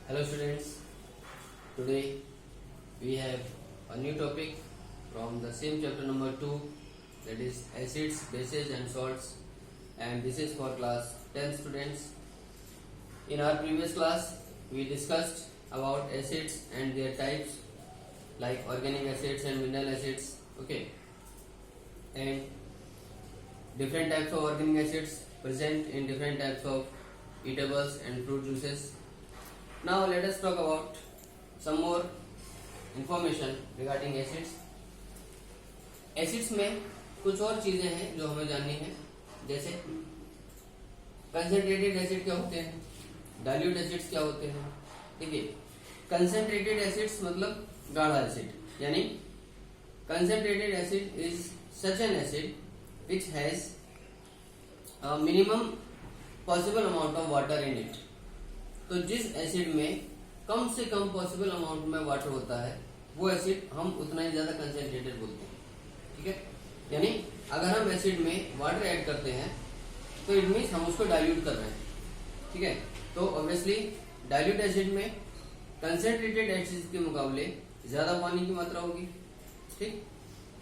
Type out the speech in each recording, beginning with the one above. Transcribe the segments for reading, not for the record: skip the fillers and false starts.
Hello students, today we have a new topic from the same chapter number 2, that is acids, bases and salts, and this is for class 10 students. In our previous class we discussed about acids and their types like organic acids and mineral acids, okay, and different types of organic acids present in different types of eatables and fruit juices. Now let us talk about some more information regarding acids. Acids में कुछ और चीजें हैं जो हमें जाननी है, जैसे कंसंट्रेटेड एसिड क्या होते हैं, डाइल्यूट एसिड्स क्या होते हैं. देखिए, कंसंट्रेटेड एसिड्स मतलब गाढ़ा एसिड, यानी concentrated acid is such an acid which has minimum possible amount of water in it. तो जिस एसिड में कम से कम पॉसिबल अमाउंट में वाटर होता है वो एसिड हम उतना ही ज्यादा कंसंट्रेटेड बोलते हैं. ठीक है, यानी अगर हम एसिड में वाटर ऐड करते हैं तो इट मीन्स हम उसको डाइल्यूट कर रहे हैं. ठीक है, तो ऑब्वियसली डाइल्यूट एसिड में कंसंट्रेटेड एसिड के मुकाबले ज्यादा पानी की मात्रा होगी. ठीक,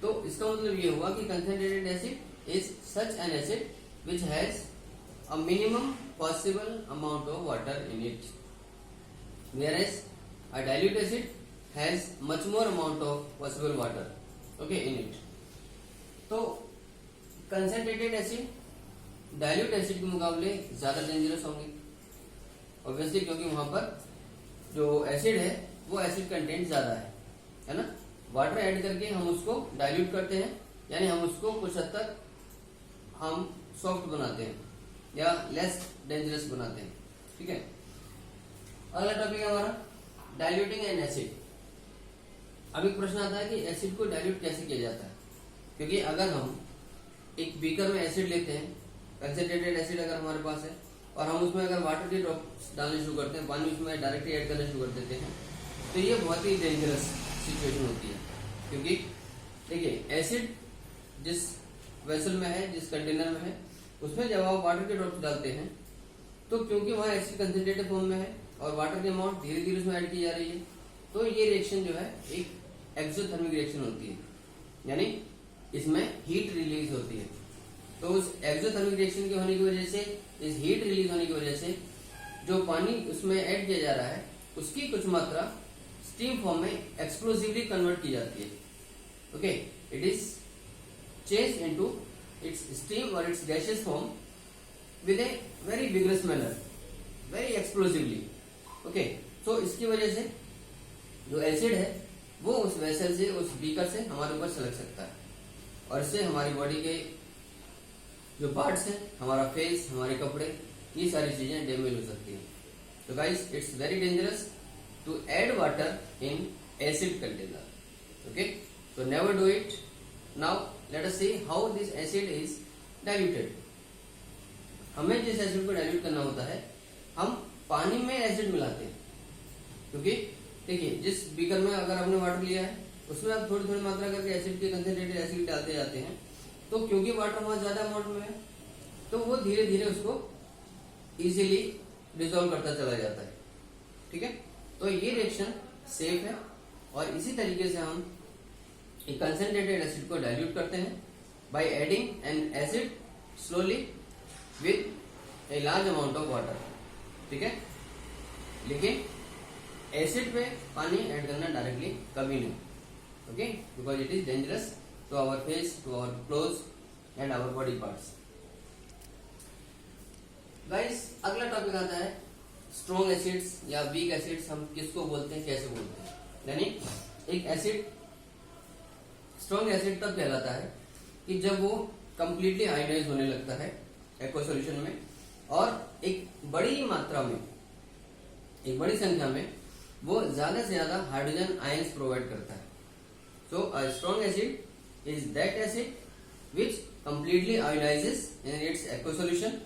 तो इसका मतलब ये हुआ कि concentrated acid is such an acid which has a minimum possible amount of water in it, whereas a dilute acid has much more amount of possible water, okay, in it. तो concentrated acid dilute acid के मुकाबले ज्यादा dangerous होंगे obviously, क्योंकि वहां पर जो acid है वो एसिड कंटेंट ज्यादा है ना. वाटर ऐड करके हम उसको डाइल्यूट करते हैं, यानी हम उसको कुछ हद तक हम सॉफ्ट बनाते हैं या लेस डेंजरस बनाते हैं. ठीक है, अगला टॉपिक है हमारा डाइल्यूटिंग एन एसिड. अब एक प्रश्न आता है कि एसिड को डाइल्यूट कैसे किया जाता है, क्योंकि अगर हम एक बीकर में एसिड लेते हैं, कंसंट्रेटेड एसिड अगर हमारे पास है, और हम उसमें अगर वाटर के ड्रॉप्स डालने शुरू करते हैं, पानी उसमें डायरेक्टली ऐड करना शुरू कर देते हैं, तो ये बहुत ही डेंजरस सिचुएशन होती है. क्योंकि देखिए, एसिड जिस वेसल में है, जिस कंटेनर में है, उसमें जब आप वाटर के ड्रॉप्स डालते हैं तो क्योंकि वहां एसिड कंसंट्रेटेड फॉर्म में है और वाटर की अमाउंट धीरे धीरे उसमें ऐड की जा रही है, तो ये रिएक्शन जो है एक एक्सोथर्मिक रिएक्शन होती है, यानी इसमें हीट रिलीज होती है. तो उस एक्सोथर्मिक रिएक्शन के होने की वजह से, इस हीट रिलीज होने की वजह से जो पानी उसमें ऐड किया जा रहा है उसकी कुछ मात्रा स्टीम फॉर्म में एक्सप्लोसिवली कन्वर्ट की जाती है. Okay, it is change into its steam or its gaseous form with a very vigorous manner, very explosively. Okay, so इसकी वजह से जो एसिड है वो उस वेसल से, उस बीकर से हमारे ऊपर छलक सकता है, और इससे हमारी बॉडी के जो पार्ट्स हैं, हमारा फेस, हमारे कपड़े, ये सारी चीजें डैमेज हो सकती हैं. तो guys, it's very dangerous to add water in acid container. Okay, so never do it. Now let us see how this acid is diluted. हमें जिस एसिड को डाइल्यूट करना होता है, हम पानी में एसिड मिलाते हैं. क्योंकि देखिए, जिस बीकर में अगर आपने वाटर लिया है उसमें आप थोड़ी थोड़ी मात्रा करके एसिड के कंसंट्रेटेड एसिड डालते जाते हैं, तो क्योंकि वाटर वहां ज्यादा अमाउंट में है तो वो धीरे धीरे उसको इजीली डिसॉल्व करता चला जाता है. ठीक है, तो ये रिएक्शन सेफ है, और इसी तरीके से हम एक कंसंट्रेटेड एसिड को डाइल्यूट करते हैं by adding N acid slowly with A large amount of water. ठीक है, लेकिन एसिड पे पानी ऐड करना डायरेक्टली कभी नहीं. Okay, because it is dangerous to our face, to our cloth and our body parts. Guys, अगला टॉपिक आता है स्ट्रॉन्ग एसिड्स या वीक एसिड्स. हम किसको बोलते हैं, कैसे बोलते हैं. यानी एक एसिड स्ट्रॉन्ग एसिड तब कहलाता है कि जब वो कंप्लीटली आयोनाइज होने लगता है एक्वा सॉल्यूशन में, और एक बड़ी मात्रा में, एक बड़ी संख्या में वो ज्यादा से ज्यादा हाइड्रोजन आयंस प्रोवाइड करता है. So a strong acid is that acid which completely ionizes in its aqua solution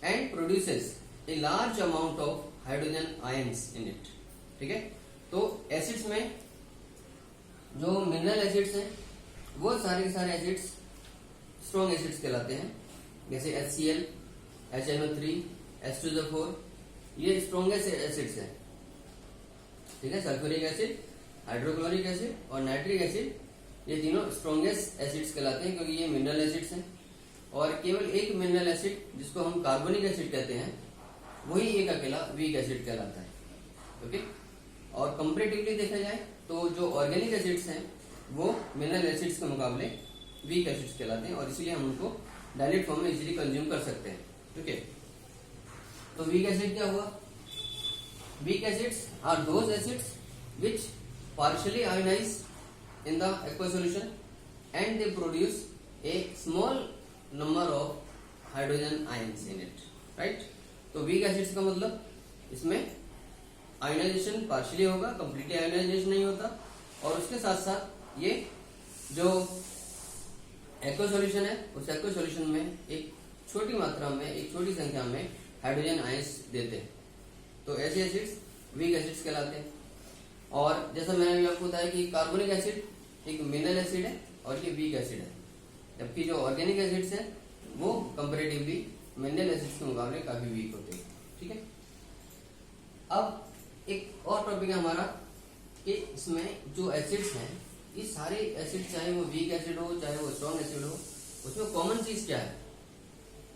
and produces a large amount of hydrogen ions in it. ठीक है, तो एसिड्स में जो मिनरल एसिड्स हैं वो सारे के सारे एसिड्स स्ट्रॉन्ग एसिड्स कहलाते हैं, जैसे HCl, HNO3, H2SO4, ये स्ट्रॉन्गेस्ट एसिड्स हैं. ठीक है। सल्फ्यूरिक एसिड, हाइड्रोक्लोरिक एसिड और नाइट्रिक एसिड ये तीनों स्ट्रॉन्गेस्ट एसिड्स कहलाते हैं, क्योंकि ये मिनरल एसिड्स हैं। और केवल एक मिनरल एसिड जिसको हम कार्बोनिक एसिड कहते हैं, वही एक अकेला वीक एसिड कहलाता है। ओके। और कंपैरेटिवली देखा जाए तो जो ऑर्गेनिक एसिड्स हैं वो मिनरल एसिड्स के मुकाबले वीक एसिड्स कहलाते हैं, और इसलिए हम उनको डायल्यूट फॉर्म में इजीली कंज्यूम कर सकते हैं। ठीक है। तो वीक एसिड क्या हुआ? Weak acids are those acids which partially ionize in the aqueous solution and they produce a small number of hydrogen ions in it, right? तो weak acids का मतलब इसमें आयोनाइजेशन पार्शियली होगा, कंप्लीटली आयोनाइजेशन नहीं होता, और उसके साथ साथ ये जो एक्वस सॉल्यूशन है उस एक्वस सॉल्यूशन में एक छोटी मात्रा में, एक छोटी संख्या में हाइड्रोजन आयंस देते हैं। तो ऐसे एसिड्स वीक एसिड्स कहलाते हैं। और जैसा मैंने अभी आपको बताया कि कार्बोनिक एसिड एक मिनरल एसिड है और ये वीक एसिड है, जबकि जो ऑर्गेनिक एसिड्स हैं वो कंपैरेटिवली मिनरल एसिड्स के मुकाबले काफी वीक होते हैं। ठीक है। अब एक और टॉपिक है हमारा कि इसमें जो एसिड्स हैं, ये सारे एसिड चाहे वो वीक एसिड हो चाहे वो स्ट्रॉन्ग एसिड हो, उसमें कॉमन चीज क्या है?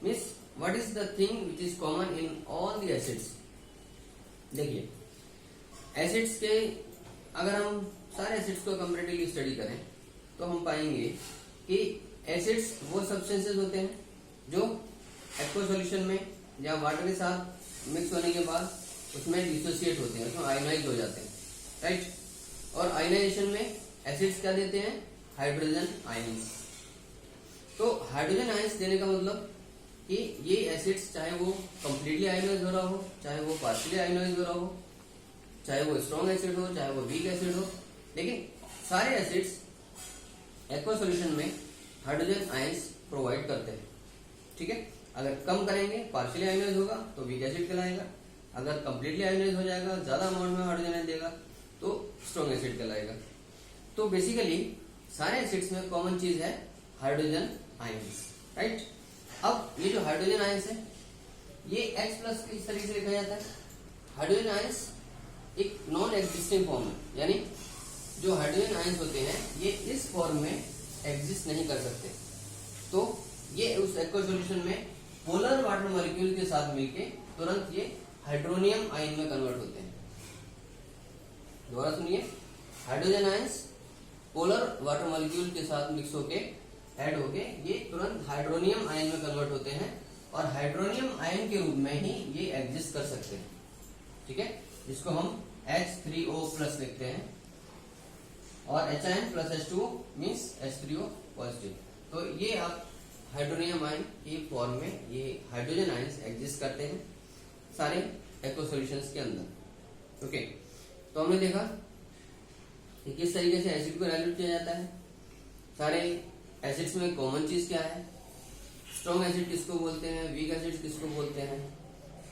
Means what is the thing which is common in all the acids? देखिए, एसिड्स के अगर हम सारे एसिड्स को कंपैरेटिवली स्टडी करें तो हम पाएंगे कि एसिड्स वो सब्सटेंसेस होते हैं जो एक्वस सॉल्यूशन में या वाटर के साथ मिक्स होने के बाद उसमें डिसोसिएट होते हैं, उसमें आयोनाइज हो जाते हैं, राइट। और आयोनाइजेशन में एसिड्स क्या देते हैं? Hydrogen ions. तो हाइड्रोजन आयंस देने का मतलब कि ये एसिड्स चाहे वो कंप्लीटली आयोनाइज हो रहा हो, चाहे वो पार्शियली आयोनाइज हो रहा हो, चाहे वो स्ट्रॉन्ग एसिड हो चाहे वो वीक एसिड हो, लेकिन सारे एसिड्स एक्वस सॉल्यूशन में हाइड्रोजन आयंस प्रोवाइड करते हैं। ठीक है। अगर कम करेंगे, पार्शियली आयोनाइज होगा तो वीक एसिड कहलाएगा, अगर कंप्लीटली आयोनाइज हो जाएगा, ज्यादा अमाउंट में हाइड्रोजन देगा तो स्ट्रॉन्ग एसिड कहलाएगा। तो बेसिकली सारे एसिड्स में कॉमन चीज है हाइड्रोजन आयंस, राइट। अब ये जो हाइड्रोजन आयंस है ये H+ इस तरीके से लिखा जाता है। हाइड्रोजन आयंस एक नॉन एग्जिस्टिंग फॉर्म है, यानी जो हाइड्रोजन आयंस होते हैं ये इस फॉर्म में एग्जिस्ट नहीं कर सकते। तो ये उस एक्वस सॉल्यूशन में पोलर वाटर मॉलिक्यूल के साथ मिलके तुरंत ये हाइड्रोनियम आयन में कन्वर्ट होते हैं। दोबारा सुनिए, hydrogen ions polar water molecule के साथ मिक्स होके ऐड होके ये तुरंत हाइड्रोनियम आयन में कन्वर्ट होते हैं, और हाइड्रोनियम आयन के रूप में ही ये एग्जिस्ट कर सकते हैं। ठीक है। जिसको हम H3O+ लिखते हैं, और HIN+H2O मीन्स H3O पॉजिटिव। तो ये आप हाइड्रोनियम आयन की फॉर्म में ये हाइड्रोजन आयंस एग्जिस्ट करते हैं सारे एक्वस सॉल्यूशंस के अंदर। ओके। तो हमने देखा कि किस तरीके से एसिड को डाइल्यूट किया जाता है, सारे एसिड्स में कॉमन चीज क्या है, स्ट्रॉन्ग एसिड किसको बोलते हैं, वीक एसिड किसको बोलते हैं,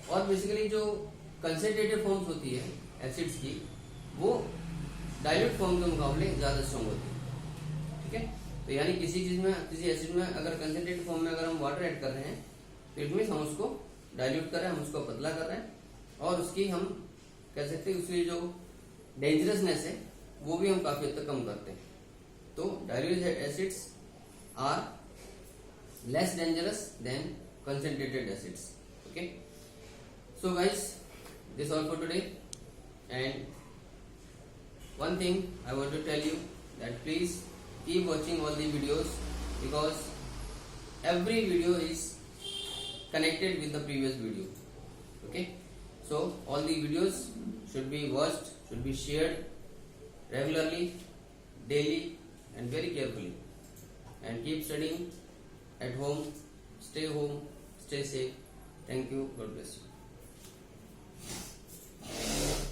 और बेसिकली जो कंसेंट्रेटेड फॉर्म्स होती है एसिड्स की वो डाइल्यूट फॉर्म के मुकाबले ज्यादा स्ट्रॉन्ग होती है। ठीक है। तो यानी किसी चीज में, किसी एसिड में अगर कंसेंट्रेटेड फॉर्म में अगर हम वाटर ऐड कर रहे हैं तो इट मीन्स हम उसको डाइल्यूट कर रहे हैं, हम उसको पतला कर रहे हैं, और उसकी हम कह सकते हैं उसकी जो डेंजरसनेस है वो भी हम काफी हद तक कम करते हैं। तो diluted acids are less dangerous than concentrated acids. Okay. So guys, this all for today, and one thing I want to tell you that please keep watching all the videos, because every video is connected with the previous video. Okay, so all the videos should be watched, should be shared regularly, daily and very carefully, and keep studying at home. Stay home, stay safe. Thank you. God bless you.